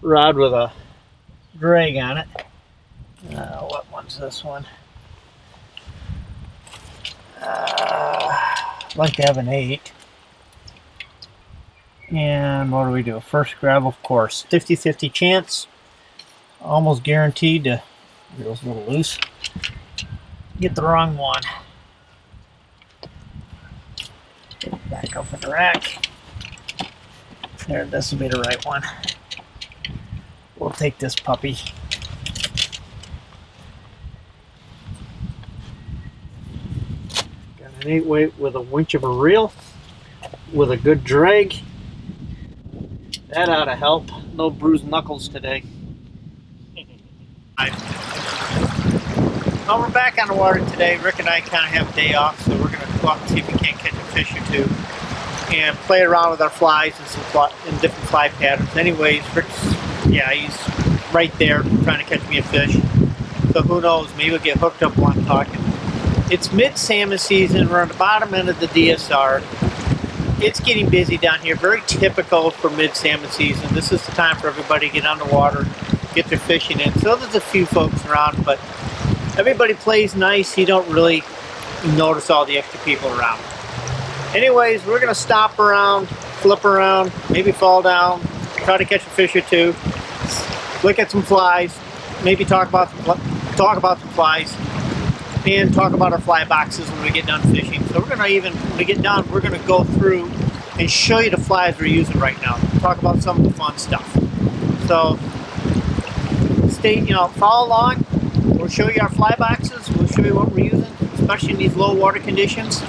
rod with a drag on it. What one's this one? I'd like to have an 8. And what do we do? First grab, of course. 50-50 chance. Almost guaranteed to, reel's a little loose, get the wrong one. Back up in the rack. There, this will be the right one. We'll take this puppy. Got an 8-weight with a winch of a reel, with a good drag. That ought to help. No bruised knuckles today. Well, we're back on the water today. Rick and I kind of have a day off, so we're going to go out and see if we can't catch a fish or two and play around with our flies and different fly patterns. Anyways, Rick's, he's right there trying to catch me a fish. So who knows, maybe we'll get hooked up while I'm talking. It's mid-salmon season. We're on the bottom end of the DSR. It's getting busy down here. Very typical for mid-salmon season. This is the time for everybody to get on the water, get their fishing in. So there's a few folks around, but everybody plays nice. You don't really notice all the extra people around. Anyways, we're gonna stop around, flip around, maybe fall down, try to catch a fish or two, look at some flies, maybe talk about some flies, and talk about our fly boxes when we get done fishing. So we're gonna when we get done, we're gonna go through and show you the flies we're using right now. Talk about some of the fun stuff. So follow along. We'll show you our fly boxes. We'll show you what we're using, especially in these low water conditions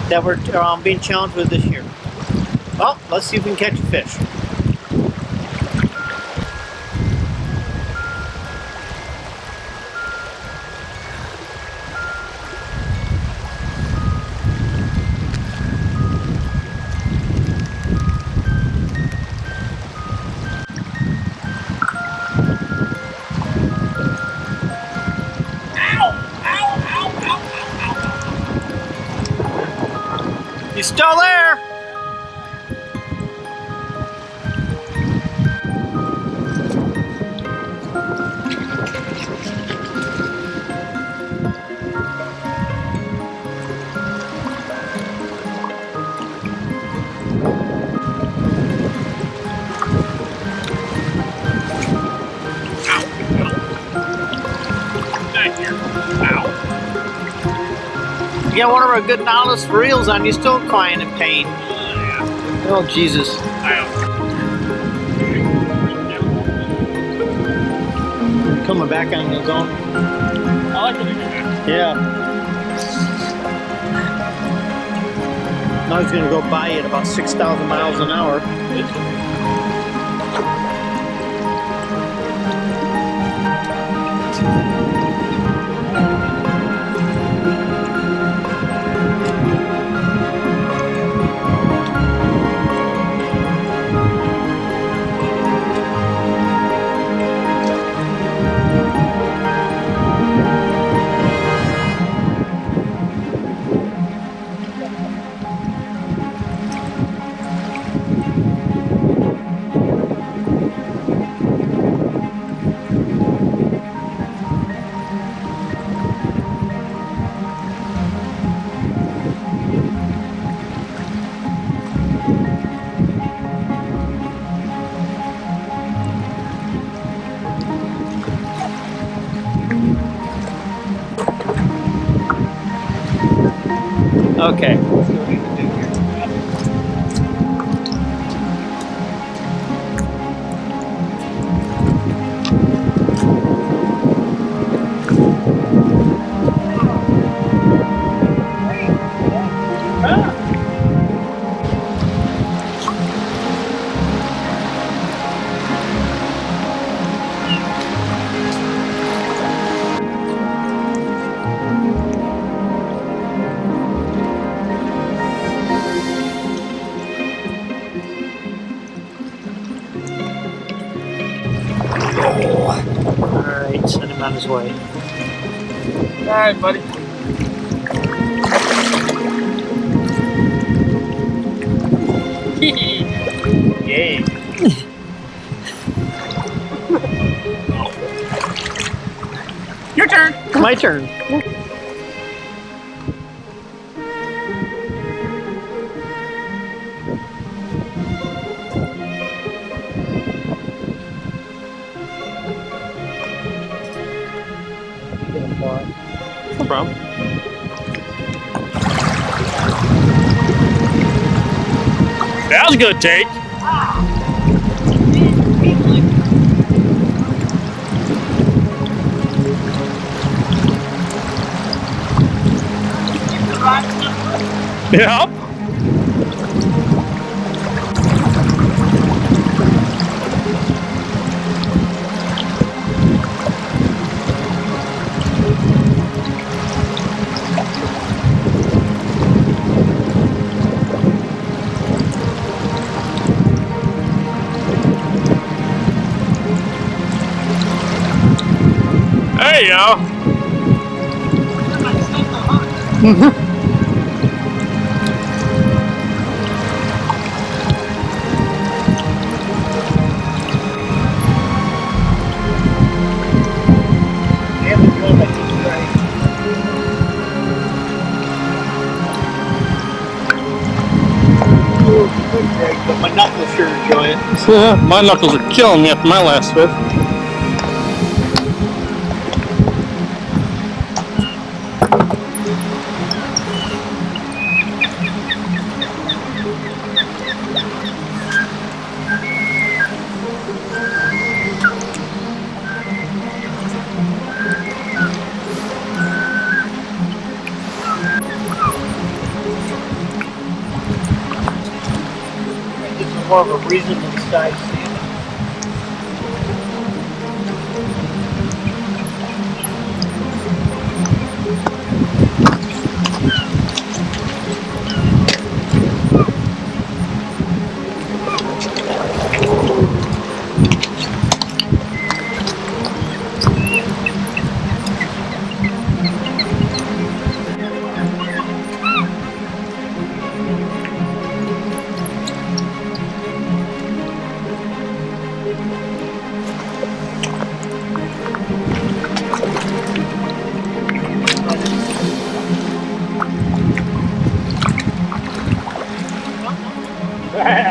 that we're being challenged with this year. Well, let's see if we can catch a fish. He's still there! You got one of our good Nautilus reels on, you're still crying in pain. Oh, Jesus. Coming back on the zone. I like it. Yeah. Now he's going to go by at about 6,000 miles an hour. Okay. Alright, send him on his way. Alright, buddy. Yay. turn. My turn. No problem. That was a good take. Yep. There you go. But my knuckles sure enjoy it. Yeah, my knuckles are killing me after my last fish. This is more of a reasonable size salmon.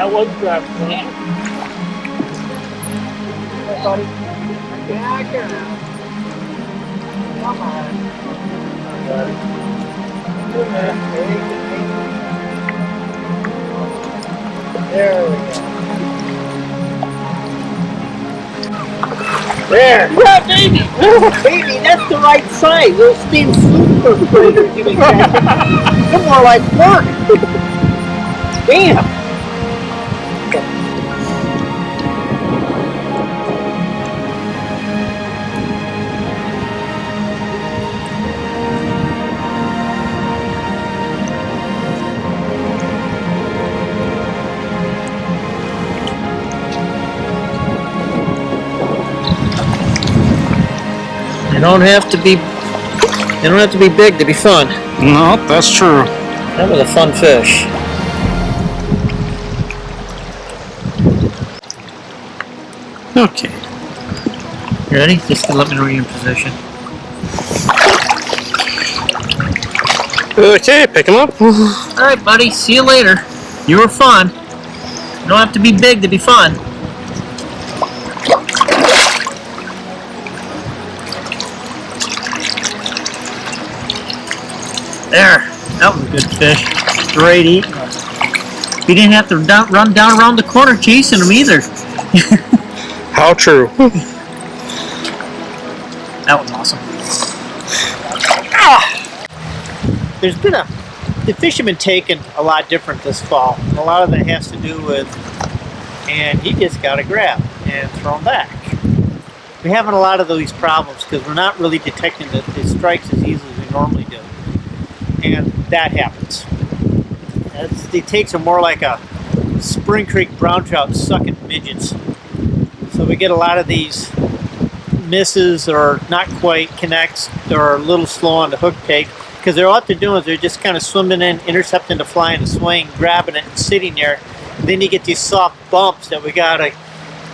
I was grabbing that. Buddy. Yeah, I can. Come on. There we go. There. Yeah, baby. Baby, that's the right size. Those things super pretty. They're more like work. Damn. They don't have to be big to be fun. No, that's true. That was a fun fish. Okay. You ready? Just let me know you're in position. Okay, pick him up. Alright, buddy. See you later. You were fun. You don't have to be big to be fun. There. That was a good fish. Great eating. You didn't have to run down around the corner chasing them either. How true. That was awesome. There's been the fish have been taken a lot different this fall. And a lot of that has to do with, and you just got to grab and throw them back. We're having a lot of these problems because we're not really detecting the strikes as easily as we normally do. And that happens. The takes are more like a Spring Creek brown trout sucking midgets. So we get a lot of these misses or not quite connects or a little slow on the hook take because what they're doing is they're just kind of swimming in, intercepting the fly in the swing, grabbing it and sitting there. And then you get these soft bumps that we got to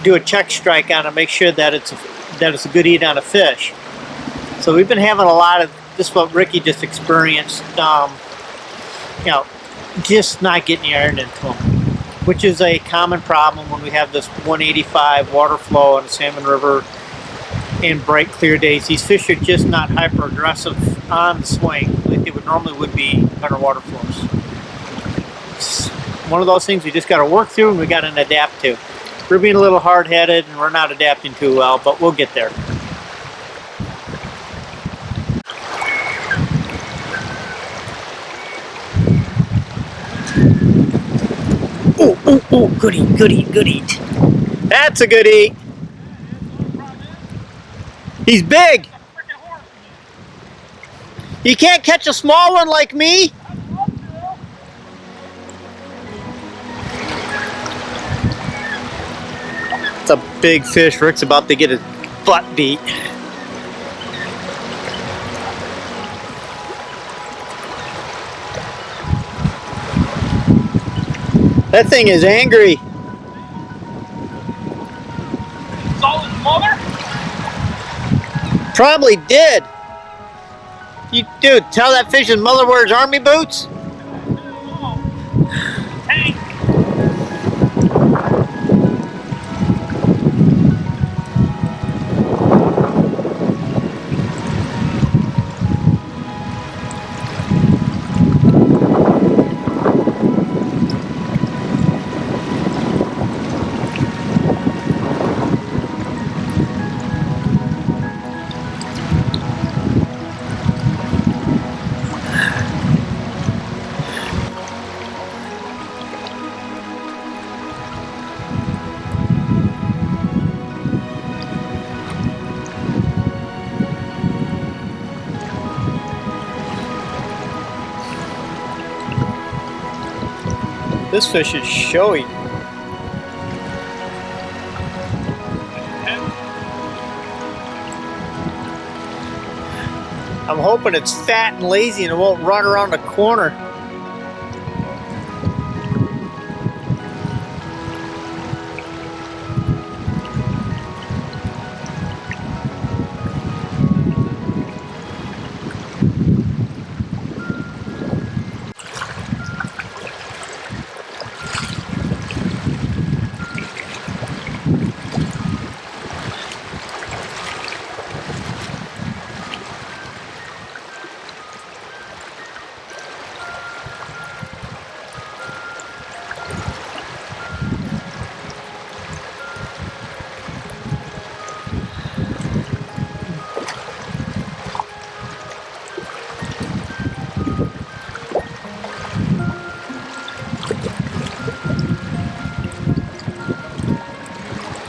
do a check strike on to make sure that it's a good eat on a fish. So we've been having a lot of this. What Ricky just experienced. You know, just not getting the iron into them, which is a common problem when we have this 185 water flow in the Salmon River in bright clear days. These fish are just not hyper aggressive on the swing like they would be under water flows. It's one of those things we just got to work through and we got to adapt to. We're being a little hard-headed and we're not adapting too well, but we'll get there. Oh, good eat, good eat, good eat. That's a good eat. He's big. You can't catch a small one like me? It's a big fish. Rick's about to get his butt beat. That thing is angry. Saw his mother? Probably did. You dude, tell that fish his mother wears army boots? Hey. This fish is showy. I'm hoping it's fat and lazy and it won't run around the corner.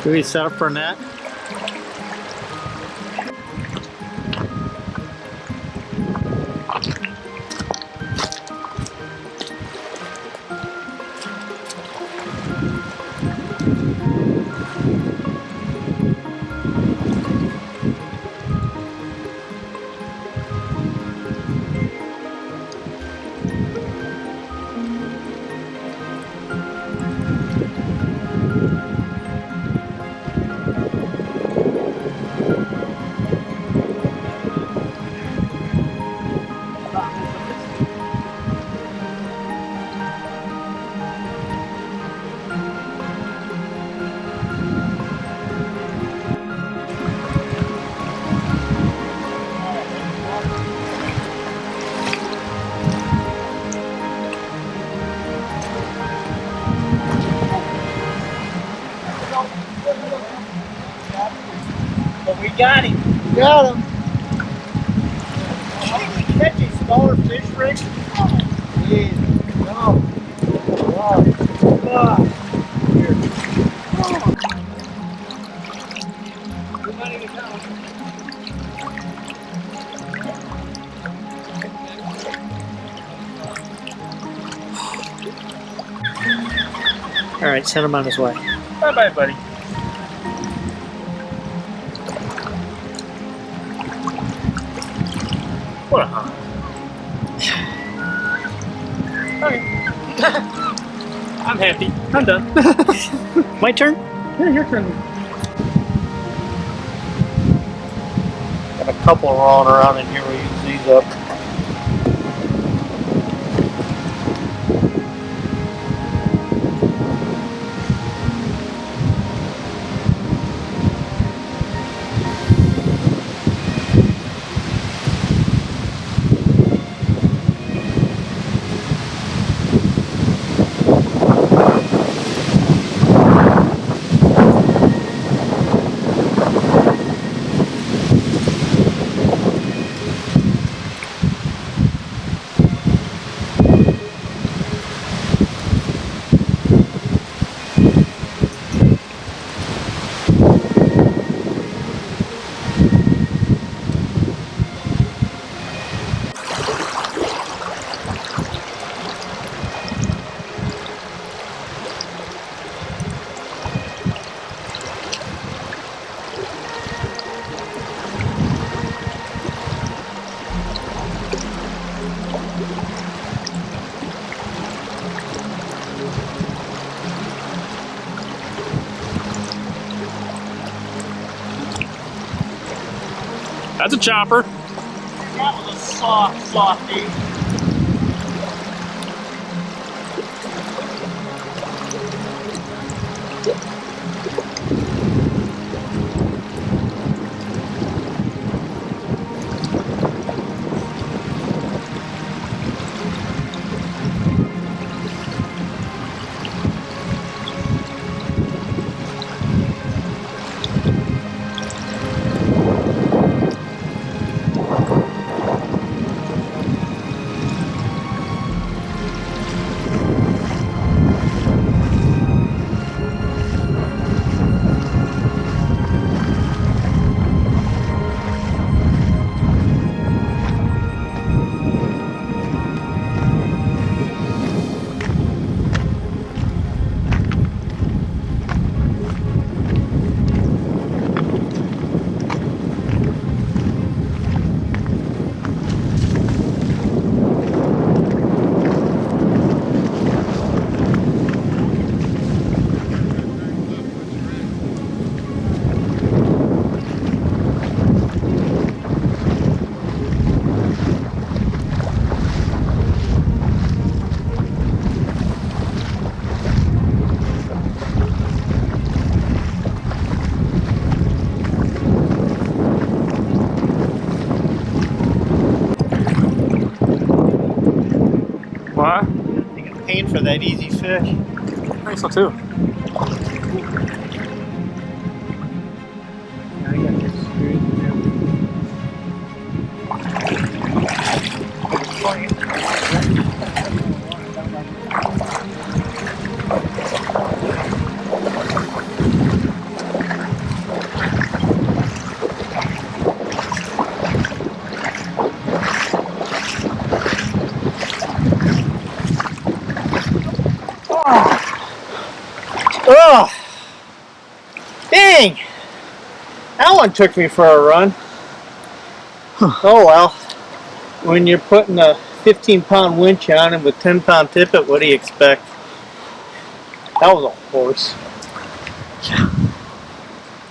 Do we set up for a net? But we got him. Got him. How did we catch a smaller fish, Rick? Yeah. No. Wow. Here. All right, send him on his way. Bye-bye, buddy. What a hunk. Okay. I'm happy. I'm done. My turn? Yeah, your turn. Got a couple rolling around in here. We use these up. That's a chopper. That was a softy. What? You get paid for that easy fish. I think so too. I got this screwed Oh, dang! That one took me for a run. Oh well. When you're putting a 15-pound winch on him with 10-pound tippet, what do you expect? That was a horse. Yeah.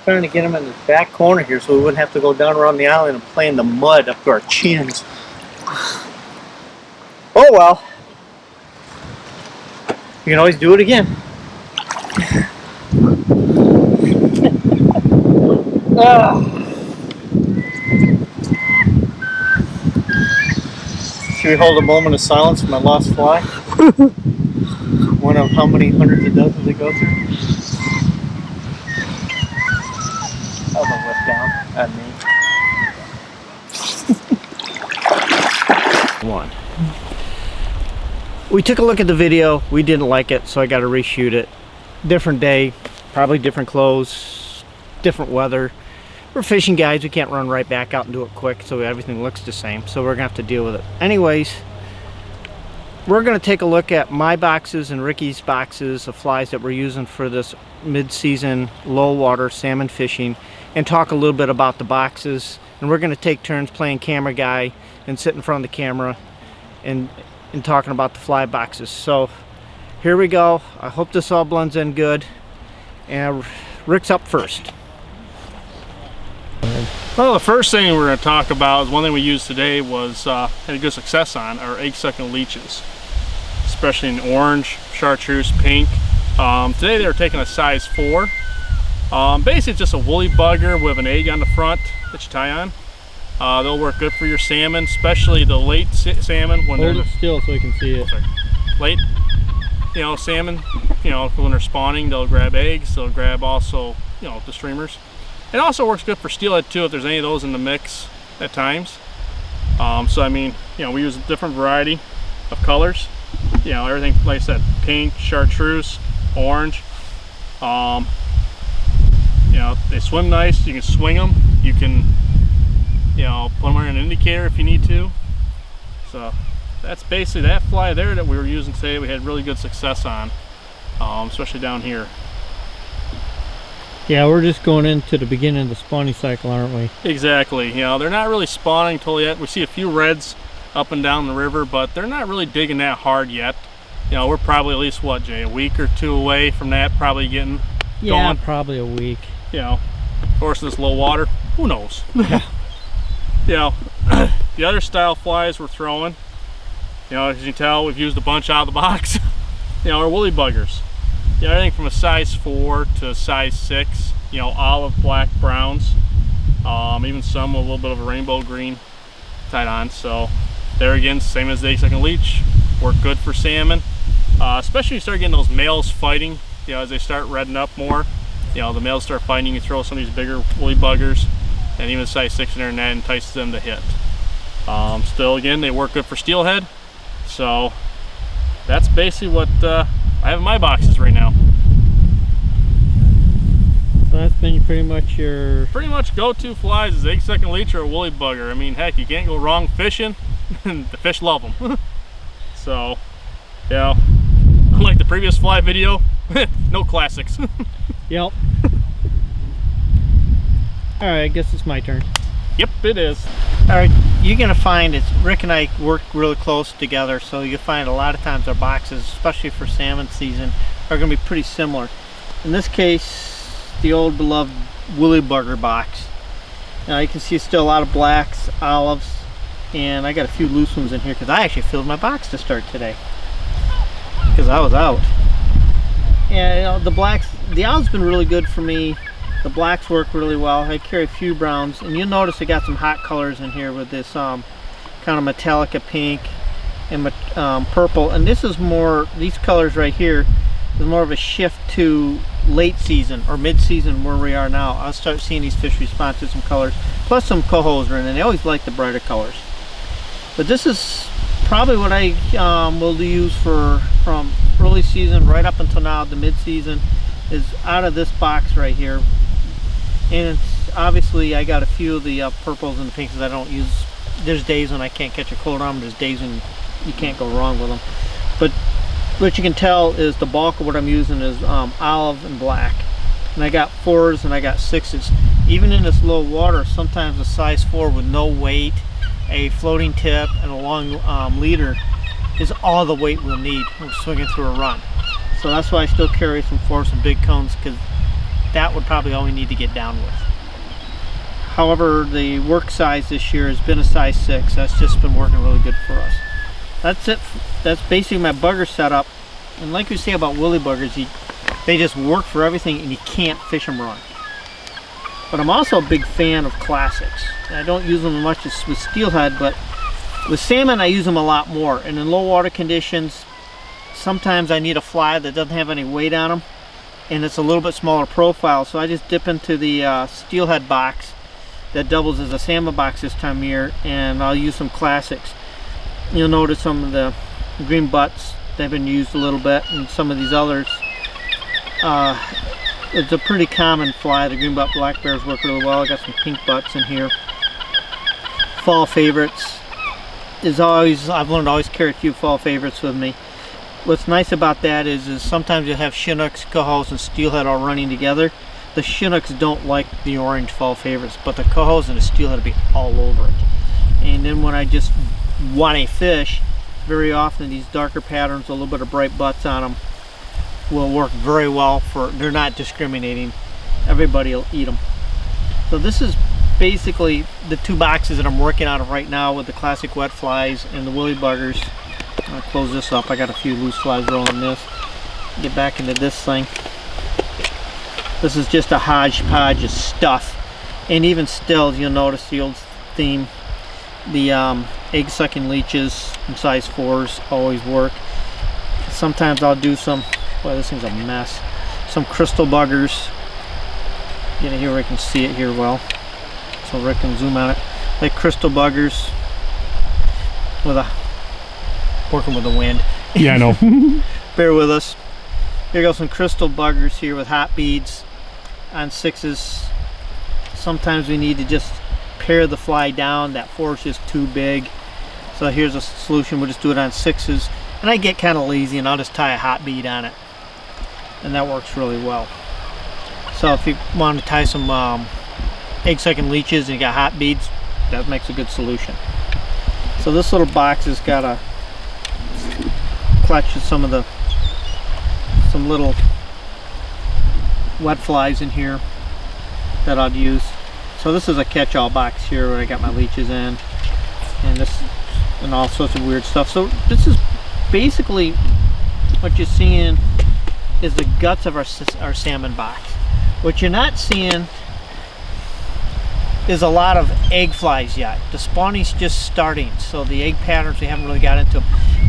Trying to get him in the back corner here so we wouldn't have to go down around the island and play in the mud up to our chins. Oh well. You can always do it again. Should we hold a moment of silence for my lost fly? One of how many hundreds of dozens they go through? That was a whip down at me. One. We took a look at the video. We didn't like it, so I got to reshoot it. Different day, probably different clothes, different weather. We're fishing guys. We can't run right back out and do it quick, so everything looks the same. So we're gonna have to deal with it. Anyways, we're gonna take a look at my boxes and Ricky's boxes of flies that we're using for this mid-season low water salmon fishing, and talk a little bit about the boxes. And we're gonna take turns playing camera guy and sit in front of the camera and talking about the fly boxes. So here we go. I hope this all blends in good. And Rick's up first. Well, the first thing we're going to talk about is one thing we used today was had a good success on our egg-sucking leeches, especially in orange, chartreuse, pink. Today they were taking a size 4. Basically just a woolly bugger with an egg on the front that you tie on. They'll work good for your salmon, especially the late salmon when Hold it still so we can see it. Late, salmon, when they're spawning, they'll grab eggs. They'll grab also, the streamers. It also works good for steelhead too if there's any of those in the mix at times. So I mean, we use a different variety of colors. Everything, like I said, pink, chartreuse, orange. They swim nice. You can swing them. You can, put them on an indicator if you need to. So that's basically that fly there that we were using today. We had really good success on, especially down here. Yeah, we're just going into the beginning of the spawning cycle, aren't we? Exactly. They're not really spawning till yet. We see a few reds up and down the river, but they're not really digging that hard yet. We're probably at least, what, Jay, a week or two away from that probably getting going. Probably a week. Of course, this low water, who knows? The other style flies we're throwing, as you can tell, we've used a bunch out of the box. Our woolly buggers. Everything from a size 4 to size 6, olive, black, browns, even some with a little bit of a rainbow green tied on. So there again, same as the egg-sucking leech, work good for salmon, especially when you start getting those males fighting. As they start redding up more, the males start fighting. You throw some of these bigger woolly buggers, and even size 6 in there, and that entices them to hit. Still, again, they work good for steelhead. So that's basically what I have in my boxes right now. So that's been pretty much your... Pretty much go-to flies is egg-sucking leech or a woolly bugger. I mean, heck, you can't go wrong fishing. The fish love them. So, unlike the previous fly video, no classics. Yep. Alright, I guess it's my turn. Yep, it is. Alright, you're going to find Rick and I work really close together, so you'll find a lot of times our boxes, especially for salmon season, are going to be pretty similar. In this case, the old beloved woolly bugger box. Now you can see still a lot of blacks, olives, and I got a few loose ones in here because I actually filled my box to start today because I was out. And the blacks, the olives been really good for me. The blacks work really well. I carry a few browns, and you'll notice I got some hot colors in here with this kind of metallica pink and purple. And this is more, these colors right here is more of a shift to late season or mid-season where we are now. I'll start seeing these fish respond to some colors. Plus some cohos are in, and they always like the brighter colors. But this is probably what I will use from early season right up until now, the mid-season, is out of this box right here. And obviously I got a few of the purples and the pinks that I don't use. There's days when I can't catch a cold on them. There's days when you can't go wrong with them. But what you can tell is the bulk of what I'm using is olive and black. And I got 4s and I got 6s. Even in this low water, sometimes a size 4 with no weight, a floating tip, and a long leader is all the weight we'll need when swinging through a run. So that's why I still carry some 4s and big cones, because that would probably all we need to get down with. However, the work size this year has been a size 6. That's just been working really good for us. That's it. That's basically my bugger setup. And like we say about woolly buggers, they just work for everything and you can't fish them wrong. But I'm also a big fan of classics. I don't use them as much as with steelhead, but with salmon I use them a lot more. And in low water conditions, sometimes I need a fly that doesn't have any weight on them, and it's a little bit smaller profile, so I just dip into the steelhead box that doubles as a salmon box this time of year, and I'll use some classics. You'll notice some of the green butts, they've been used a little bit, and some of these others. It's a pretty common fly. The green butt black bears work really well. I got some pink butts in here. Fall favorites is always, I've learned to always carry a few fall favorites with me. What's nice about that is sometimes you'll have Chinooks, cohos, and steelhead all running together. The Chinooks don't like the orange fall favorites, but the cohos and the steelhead will be all over it. And then when I just want a fish, very often these darker patterns, a little bit of bright butts on them, will work very well for, they're not discriminating. Everybody will eat them. So this is basically the two boxes that I'm working out of right now with the classic wet flies and the woolly buggers. I'll close this up. I got a few loose flies rolling this. Get back into this thing. This is just a hodgepodge of stuff. And even still, you'll notice the old theme. The egg sucking leeches in size 4s always work. Sometimes I'll do some, boy, this thing's a mess. Some crystal buggers. Get it here where I can see it here well. So Rick can zoom on it. Like crystal buggers with a, working with the wind. Yeah, I know. Bear with us. Here goes some crystal buggers here with hot beads on 6s. Sometimes we need to just pare the fly down. That 4 is just too big. So here's a solution. We'll just do it on 6s. And I get kind of lazy and I'll just tie a hot bead on it. And that works really well. So if you want to tie some egg sucking leeches and you got hot beads, that makes a good solution. So this little box has got a clutch of some little wet flies in here that I'd use. So this is a catch-all box here where I got my leeches in, and this, and all sorts of weird stuff. So this is basically what you're seeing is the guts of our salmon box. What you're not seeing is a lot of egg flies yet. The spawning's just starting, so the egg patterns we haven't really got into.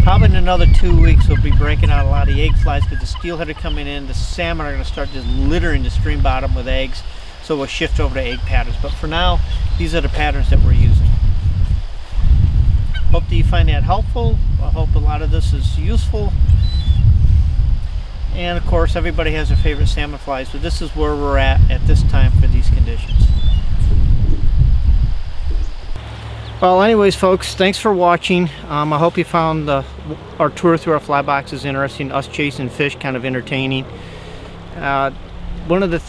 Probably in another 2 weeks we'll be breaking out a lot of the egg flies because the steelhead are coming in. The salmon are going to start just littering the stream bottom with eggs, so we'll shift over to egg patterns. But for now, these are the patterns that we're using. Hope that you find that helpful. I hope a lot of this is useful. And of course, everybody has their favorite salmon flies, but this is where we're at this time for these conditions. Well, anyways, folks, thanks for watching. I hope you found our tour through our fly boxes interesting, us chasing fish kind of entertaining. One of the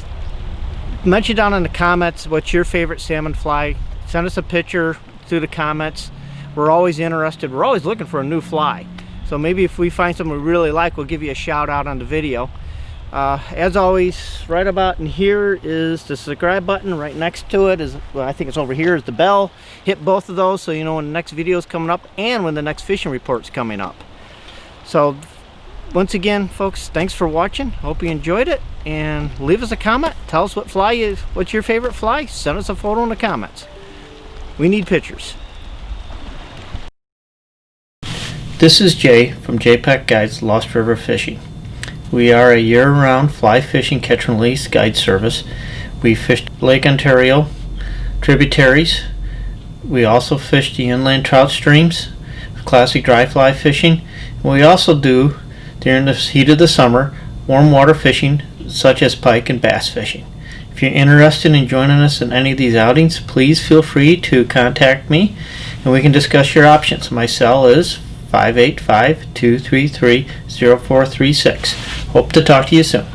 mention down in the comments what's your favorite salmon fly. Send us a picture through the comments. We're always interested. We're always looking for a new fly. So maybe if we find something we really like, we'll give you a shout out on the video. As always, right about in here is the subscribe button. Right next to it is, well, I think it's over here, is the bell. Hit both of those so you know when the next video is coming up and when the next fishing report's coming up. So once again, folks, thanks for watching. Hope you enjoyed it, and leave us a comment. Tell us what fly is, what's your favorite fly. Send us a photo in the comments. We need pictures. This is Jay from JPEG Guides Lost River Fishing. We are a year-round fly fishing catch and release guide service. We fish Lake Ontario tributaries. We also fish the inland trout streams, classic dry fly fishing. And we also do, during the heat of the summer, warm water fishing such as pike and bass fishing. If you're interested in joining us in any of these outings, please feel free to contact me and we can discuss your options. My cell is 585-233-0436. Hope to talk to you soon.